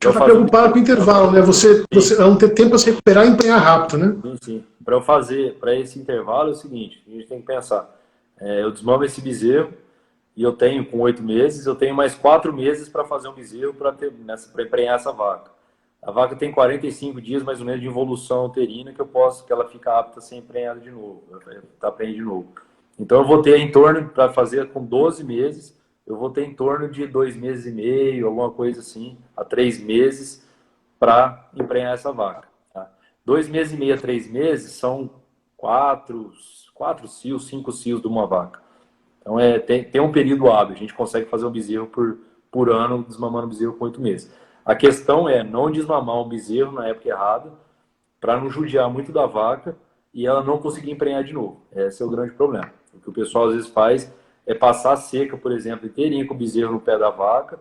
Você está preocupado com o intervalo, né? Você não ter tempo para se recuperar e empenhar rápido, né? Sim. Para esse intervalo é o seguinte, a gente tem que pensar. Eu desmamo esse bezerro e eu tenho, com 8 meses, eu tenho mais 4 meses para fazer um bezerro para emprenhar essa vaca. A vaca tem 45 dias, mais ou menos, de evolução uterina que ela fica apta a ser emprenhada de novo, tá prenha de novo. Então eu vou ter em torno, para fazer com 12 meses, eu vou ter em torno de 2 meses e meio, alguma coisa assim, a 3 meses, para emprenhar essa vaca. Tá? 2 meses e meio a 3 meses são 4 cios, 5 cios de uma vaca. Então tem um período hábil, a gente consegue fazer um bezerro por ano, desmamando um bezerro com 8 meses. A questão é não desmamar um bezerro na época errada, para não judiar muito da vaca e ela não conseguir emprenhar de novo. Esse é o grande problema. O que o pessoal às vezes faz é passar a seca, por exemplo, inteirinha com o bezerro no pé da vaca,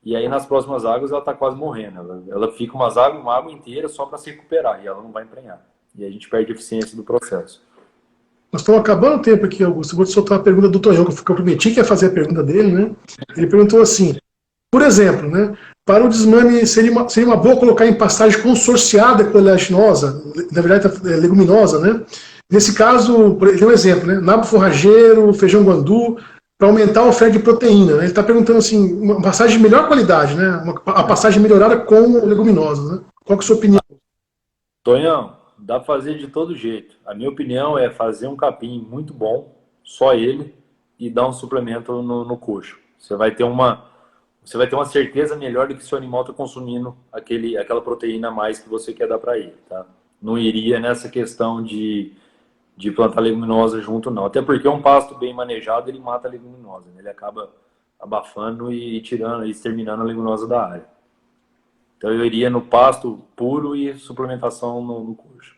e aí nas próximas águas ela está quase morrendo. Ela fica uma água inteira só para se recuperar, e ela não vai emprenhar. E a gente perde a eficiência do processo. Nós estamos acabando o tempo aqui, Augusto. Eu vou te soltar a pergunta do Tonhão, que eu prometi que ia fazer a pergunta dele, né? Ele perguntou assim, por exemplo, né, para o desmame, seria uma boa colocar em pastagem consorciada com oleaginosa, na verdade, leguminosa, né? Nesse caso, ele deu um exemplo, né? Nabo forrageiro, feijão guandu, para aumentar a oferta de proteína. Né? Ele está perguntando assim, uma pastagem de melhor qualidade, né? A pastagem melhorada com leguminosas, né? Qual que é a sua opinião? Tonhão, dá para fazer de todo jeito. A minha opinião é fazer um capim muito bom, só ele, e dar um suplemento no coxo. Você vai ter uma certeza melhor do que se o animal está consumindo aquela proteína a mais que você quer dar para ele, tá? Não iria nessa questão de plantar leguminosa junto, não. Até porque um pasto bem manejado, ele mata a leguminosa, né? Ele acaba abafando e exterminando a leguminosa da área. Então eu iria no pasto puro e suplementação no coxo.